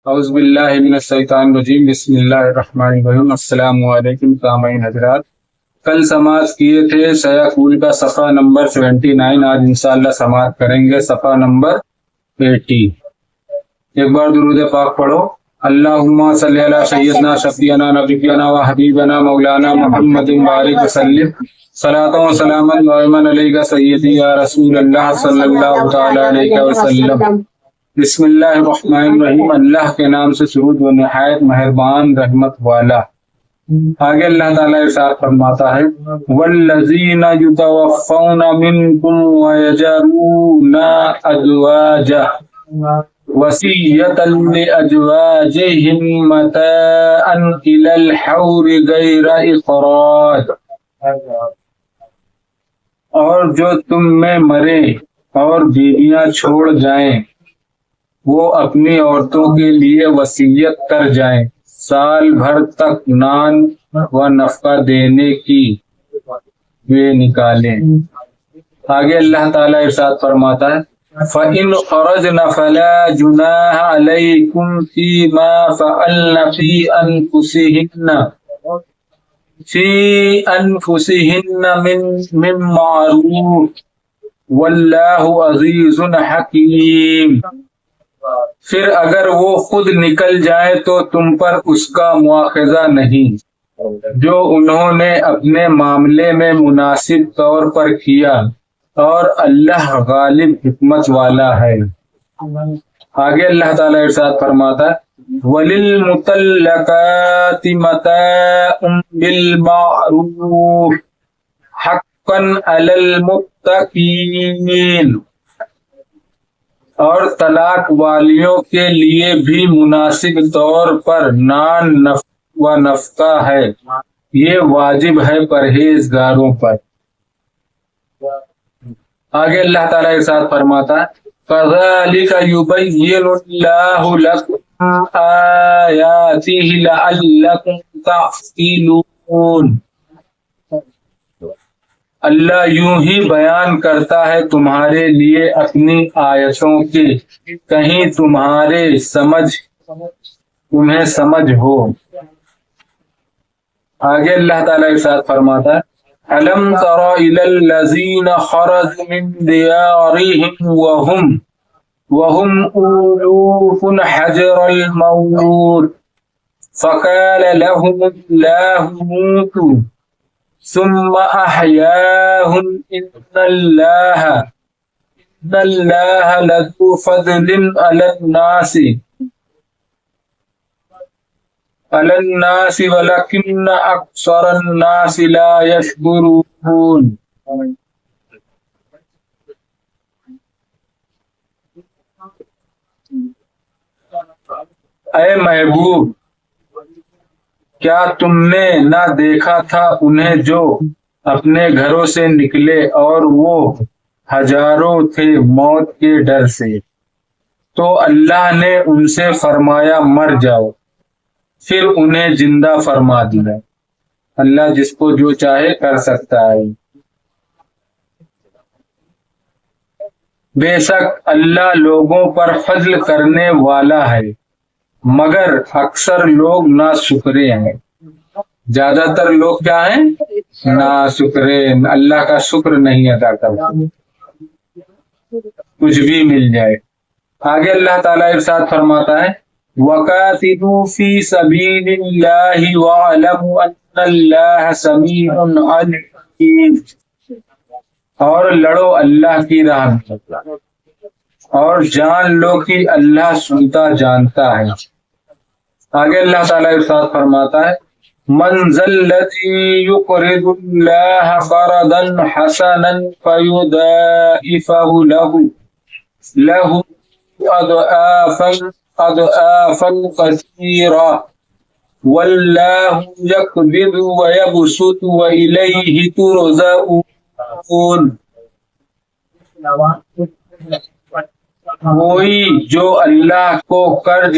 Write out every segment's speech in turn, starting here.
اعوذ باللہ من الشیطان الرجیم، بسم اللہ الرحمن الرحیم۔ السلام علیکم سامعین حضرات، کل سماعت کیے تھے سیاقول کا صفحہ نمبر 79، آج انشاءاللہ سماعت کریں گے صفحہ نمبر 80۔ ایک بار درود پاک پڑھو۔ اللہم صلی علی سیدنا شفیعنا نبینا و حبیبنا مولانا محمد بارک وسلم، صلاۃ و سلاما دائما علیک سیدی یا رسول اللہ صلی اللہ تعالی علیہ وسلم۔ بسم اللہ الرحمن الرحیم، اللہ کے نام سے شروع و نہایت مہربان رحمت والا۔ آگے اللہ تعالیٰ ارشاد فرماتا ہے والذین یتوفون منکم ویذرون ازواجا وصیۃ لازواجہم متاعا الی الحول غیر اخراج، اور جو تم میں مرے اور بیویاں چھوڑ جائیں وہ اپنی عورتوں کے لیے وصیت کر جائیں سال بھر تک نان و نفقہ دینے کی وہ نکالیں۔ آگے اللہ تعالیٰ ارشاد فرماتا ہے فَإِنْ خَرَجْنَ فَلَا جُنَاحَ عَلَيْكُمْ فِي مَا فَعَلْنَ فِي أَنفُسِهِنَّ مِن مَّعْرُوفٍ وَاللَّهُ عَزِيزٌ حَكِيمٌ۔ پھر اگر وہ خود نکل جائیں تو تم پر اس کا مواخذہ نہیں جو انہوں نے اپنے معاملے میں مناسب طور پر کیا، اور اللہ غالب حکمت والا ہے۔ آگے اللہ تعالیٰ ارشاد فرماتا ہے وَلِلْمُطَلَّقَاتِ مَتَاعٌ بِالْمَعْرُوفِ حَقًّا عَلَى الْمُتَّقِينَ، اور طلاق والیوں کے لیے بھی مناسب طور پر نان و نفقہ ہے، یہ واجب ہے پرہیزگاروں پر۔ آگے اللہ تعالیٰ ارشاد فرماتا ہے كَذَلِكَ يُبَيِّنُ اللَّهُ لَكُمْ آيَاتِهِ لَعَلَّكُمْ تَعْقِلُونَ، اللہ یوں ہی بیان کرتا ہے تمہارے لیے اپنی آیتوں کی، کہیں تمہیں سمجھ ہو۔ آگے اللہ تعالیٰ ارشاد فرماتا ہے أَلَمْ تَرَ إِلَى الَّذِينَ خَرَجُوا مِنْ دِيَارِهِمْ وَهُمْ أُلُوفٌ حَذَرَ الْمَوْتِ فَقَالَ لَهُمُ اللَّهُ مُوتُوا ثم أحياهم إن الله لذو فضل على الناس ولكن أكثر الناس لا يشكرون۔ اے محبوب، کیا تم نے نہ دیکھا تھا انہیں جو اپنے گھروں سے نکلے اور وہ ہزاروں تھے موت کے ڈر سے، تو اللہ نے ان سے فرمایا مر جاؤ، پھر انہیں زندہ فرما دیا۔ اللہ جس کو جو چاہے کر سکتا ہے۔ بے شک اللہ لوگوں پر فضل کرنے والا ہے، مگر اکثر لوگ ناشکرے ہیں۔ زیادہ تر لوگ کیا ہیں؟ ناشکرے، اللہ کا شکر نہیں ادا کرتے، کچھ بھی مل جائے۔ آگے اللہ تعالیٰ ارشاد فرماتا ہے وَقَاتِلُوا فِي سَبِيلِ اللَّهِ وَاعْلَمُوا أَنَّ اللَّهَ سَمِيعٌ عَلِيمٌ، اور لڑو اللہ کی راہ میں اور جان لو کہ اللہ سنتا جانتا ہے۔ آگے اللہ تعالیٰ ارشاد فرماتا ہے من ذا الذی یقرض اللہ قرضا حسنا فیضاعفہ لہ اضعافا کثیرا واللہ یقبض ویبسط والیہ ترجعون۔ کوئی جو اللہ کو قرض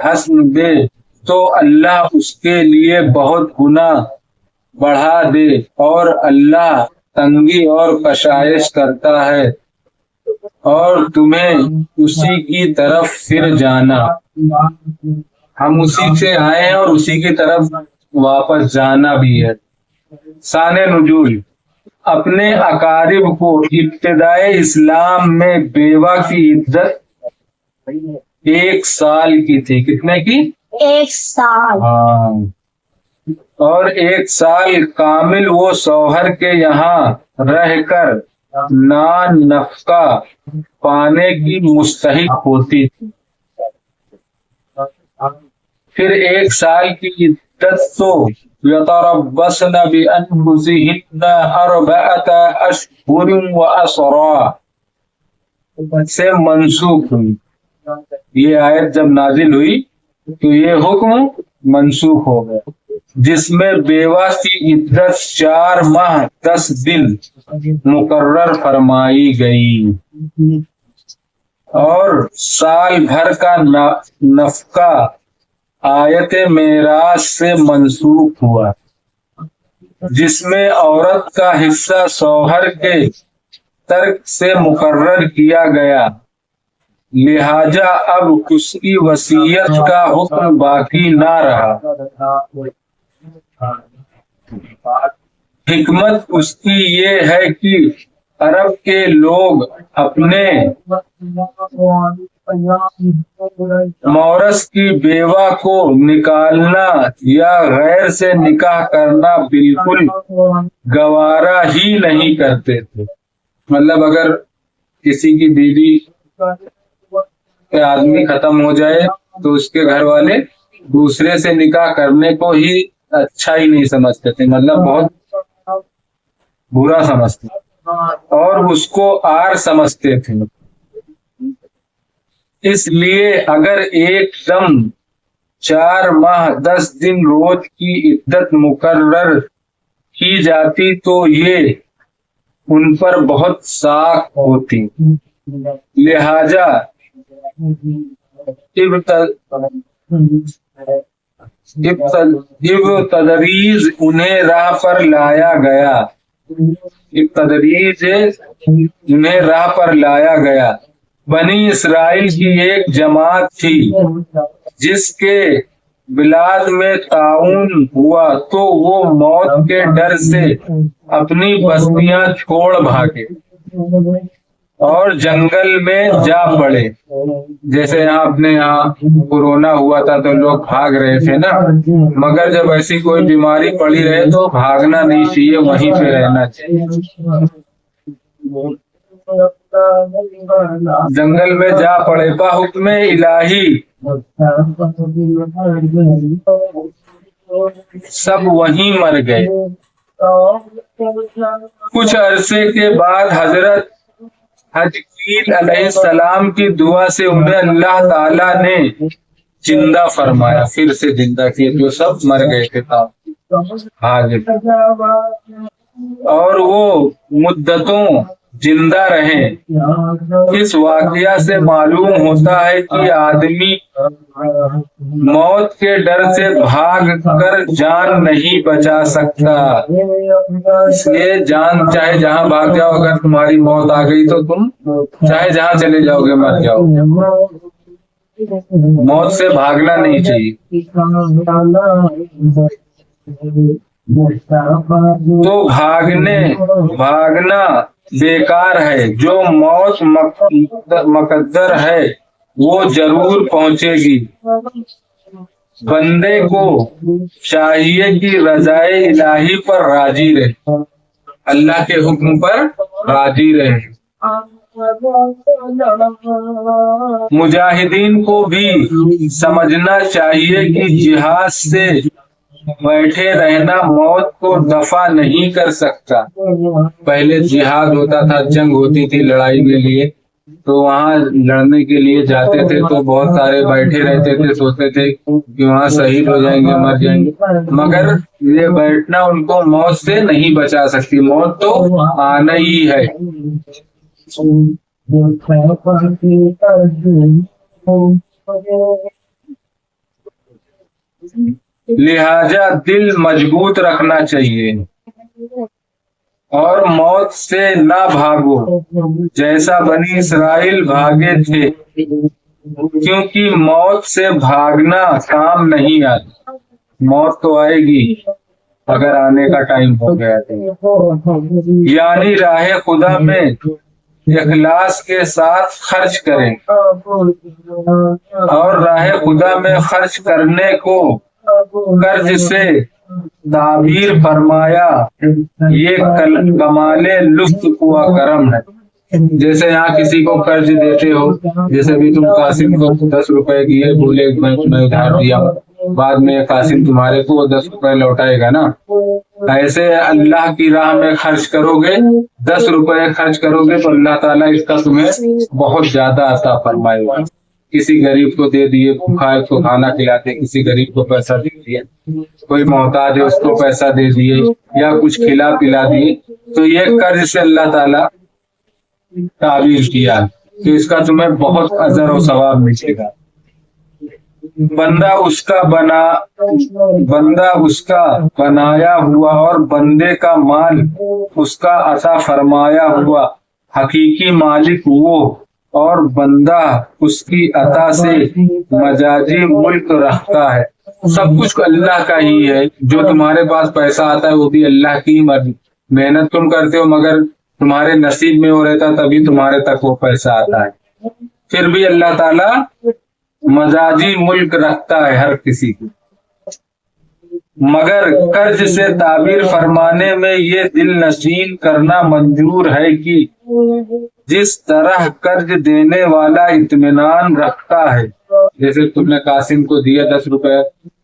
حسن دے تو اللہ اس کے لیے بہت گنا بڑھا دے، اور اللہ تنگی اور کشائش کرتا ہے اور تمہیں اسی کی طرف پھر جانا. ہم اسی سے آئے ہیں اور اسی کی طرف واپس جانا بھی ہے. شان نزول. اپنے اقارب کو ابتدائے اسلام میں بیوہ کی عدت 1 سال کی تھی. کتنے کی؟ 1 سال. ہاں. اور 1 سال کامل وہ شوہر کے یہاں رہ کر نان نفقہ پانے کی مستحق ہوتی تھی. پھر 1 سال کی عدت تو یتربصن بانفسہن 4 اشہر وعشرا سے منسوخ ہوئی. یہ آیت جب نازل ہوئی تو یہ حکم منسوخ ہو گیا، جس میں بیوہ کی عدت 4 ماہ 10 دن مقرر فرمائی گئی اور سال بھر کا نفقہ آیت معراج سے منسوخ ہوا، جس میں عورت کا حصہ شوہر کے ترک سے مقرر کیا گیا. لہذا اب اس کی وصیت کا حکم باقی نہ رہا. حکمت اس کی یہ ہے کہ عرب کے لوگ اپنے مورث کی بیوہ کو نکالنا یا غیر سے نکاح کرنا بالکل گوارا ہی نہیں کرتے تھے. مطلب اگر کسی کی بیوی کے آدمی ختم ہو جائے تو اس کے گھر والے دوسرے سے نکاح کرنے کو ہی اچھا ہی نہیں سمجھتے تھے، مطلب بہت برا سمجھتے اور اس کو عار سمجھتے تھے. اس لیے اگر ایک دم 4 ماہ 10 دن روز کی عدت مقرر کی جاتی تو یہ ان پر بہت ساخت ہوتی. لہذا تدریج انہیں راہ پر لایا گیا. تدریج انہیں راہ پر لایا گیا. بنی اسرائیل کی ایک جماعت تھی جس کے بلاد میں طاعون ہوا تو وہ موت کے ڈر سے اپنی بستیاں چھوڑ بھاگے اور جنگل میں جا پڑے. جیسے یہاں اپنے یہاں کورونا ہوا تھا تو لوگ بھاگ رہے تھے نا، مگر جب ایسی کوئی بیماری پڑی رہے تو بھاگنا نہیں چاہیے، وہیں پہ رہنا چاہیے. جنگل میں جا پڑے بحکم الہی، سب وہیں مر گئے. کچھ عرصے کے بعد حضرت حجقیل علیہ السلام کی دعا سے انہیں اللہ تعالیٰ نے زندہ فرمایا، پھر سے زندہ کیا. جو سب مر گئے تھے اور وہ مدتوں زندہ رہے. اس واقعہ سے معلوم ہوتا ہے کہ آدمی موت کے ڈر سے بھاگ کر جان نہیں بچا سکتا. اس لیے جان چاہے جہاں بھاگ جاؤ، اگر تمہاری موت آ گئی تو تم چاہے جہاں چلے جاؤ گے مر جاؤ. موت سے بھاگنا نہیں چاہیے. تو بھاگنا بیکار ہے. جو موت مقدر ہے وہ ضرور پہنچے گی. بندے کو چاہیے کہ رضائے الہی پر راضی رہے، اللہ کے حکم پر راضی رہے. مجاہدین کو بھی سمجھنا چاہیے کہ جہاد سے بیٹھے رہنا موت کو دفع نہیں کر سکتا. پہلے جہاد ہوتا تھا، جنگ ہوتی تھی لڑائی کے لیے، تو وہاں لڑنے کے لیے جاتے تھے تو بہت سارے بیٹھے رہتے تھے، سوچتے تھے کہ وہاں شہید ہو جائیں گے، مر جائیں گے. مگر یہ بیٹھنا ان کو موت سے نہیں بچا سکتی، موت تو آنا ہی ہے. لہذا دل مضبوط رکھنا چاہیے. اور موت سے نہ بھاگو جیسا بنی اسرائیل بھاگے تھے، کیونکہ موت سے بھاگنا کام نہیں آتا۔ موت تو آئے گی اگر آنے کا ٹائم ہو گیا تو۔ یعنی راہ خدا میں اخلاص کے ساتھ خرچ کریں، اور راہ خدا میں خرچ کرنے کو قرض سے تعبیر فرمایا، یہ کمال لطف و کرم ہے۔ جیسے یہاں کسی کو قرض دیتے ہو، جیسے بھی تم قاسم کو 10 روپے دیے، بولے میں تمہیں ادھار دیا، بعد میں قاسم تمہارے کو 10 روپے لوٹائے گا نا، ایسے اللہ کی راہ میں خرچ کرو گے، 10 روپے خرچ کرو گے تو اللہ تعالیٰ اس کا تمہیں بہت زیادہ عطا فرمائے گا۔ کسی غریب کو دے دیے، بھوکا ہے اس کو کھانا کھلاتے، کسی غریب کو پیسہ دے دیے، کوئی محتاج ہے اس کو پیسہ دے دیے، یا کچھ کھلا پلا دیے، تو یہ قرض سے اللہ تعالیٰ تعبیر کیا کہ اس کا تمہیں بہت اجر و ثواب ملے گا۔ بندہ اس کا بنایا ہوا اور بندے کا مال اس کا عطا فرمایا ہوا، حقیقی مالک وہ اور بندہ اس کی عطا سے مجازی ملک رکھتا ہے۔ سب کچھ اللہ کا ہی ہے، جو تمہارے پاس پیسہ آتا ہے وہ بھی اللہ کی مرضی، محنت تم کرتے ہو مگر تمہارے نصیب میں ہو رہتا تبھی تمہارے تک وہ پیسہ آتا ہے۔ پھر بھی اللہ تعالیٰ مجازی ملک رکھتا ہے ہر کسی کو، مگر قرض سے تعبیر فرمانے میں یہ دل نشین کرنا منظور ہے کہ جس طرح قرض دینے والا اطمینان رکھتا ہے، جیسے تم نے قاسم کو دیا 10 روپے،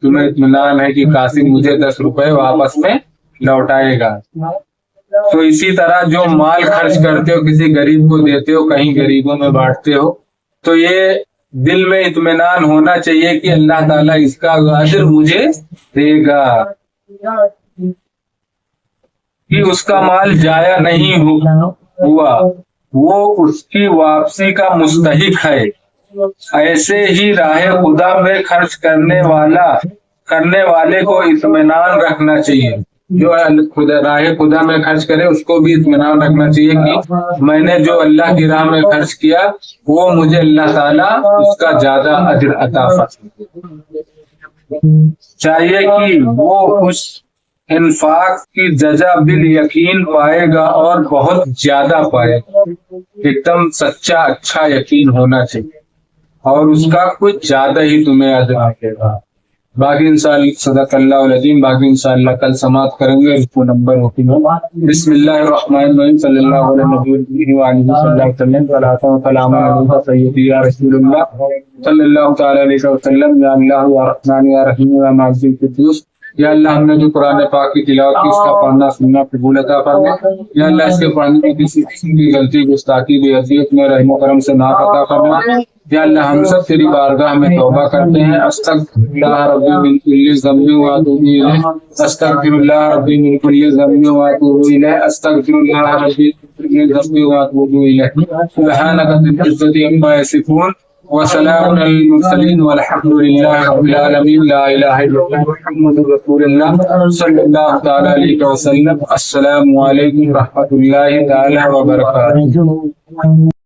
تمہیں اطمینان ہے کہ قاسم مجھے 10 روپے واپس میں لوٹائے گا، تو اسی طرح جو مال خرچ کرتے ہو، کسی غریب کو دیتے ہو، کہیں غریبوں میں بانٹتے ہو، تو یہ دل میں اطمینان ہونا چاہیے کہ اللہ تعالیٰ اس کا اجر مجھے دے گا، کہ اس کا مال ضائع نہیں ہوا، وہ اس کی واپسی کا مستحق ہے۔ ایسے ہی راہ خدا میں خرچ کرنے والے کو اطمینان رکھنا چاہیے، جو راہ خدا میں خرچ کرے اس کو بھی اطمینان رکھنا چاہیے کہ میں نے جو اللہ کی راہ میں خرچ کیا وہ مجھے اللہ تعالیٰ اس کا زیادہ اجر عطا فرمائے۔ چاہیے کہ وہ اس انفاق کی جزا بالیقین پائے گا اور بہت زیادہ پائے گا، ایک دم سچا اچھا یقین ہونا چاہیے، اور اس کا کچھ زیادہ ہی تمہیں اجر ملے گا۔ باقی انشاءاللہ صدق اللہ العظیم، باقی انشاءاللہ کل سماعت کریں گے، اس کو نمبر ہوتی ہے۔ بسم اللہ الرحمن الرحیم، صلی اللہ علیہ نبی وآلہ صلی اللہ علیہ وسلم، صلاۃ و سلام علیک سیدی یا رسول اللہ صلی اللہ تعالی علیہ وسلم، یا اللہ یا رحمان یا رحیم یا مالک القدوس۔ یا اللہ ہم نے جو قرآن پاک کی تلاوت کی، اس کا پڑھنا سننا قبول عطا فرما۔ یا اللہ اس کے پڑھنے میں کسی قسم کی غلطی گستاخی بے عزیت میں رحم و کرم سے معاف عطا فرما۔ یا اللہ ہم سب تیری بارگاہ میں توبہ کرتے ہیں، استغفر اللہ ربی من کل ذنب واتوب الیہ، استغفر اللہ ربی من کل ذنب واتوب الیہ، استغفر اللہ ربی من کل ذنب واتوب الیہ۔ سبحانک رب العزۃ عما یصفون وسلام علی المرسلین والحمد للہ رب العالمین، لا الہ الا اللہ محمد رسول اللہ صلی اللہ تعالی علیہ وسلم۔ السلام علیکم ورحمۃ اللہ تعالی وبرکاتہ۔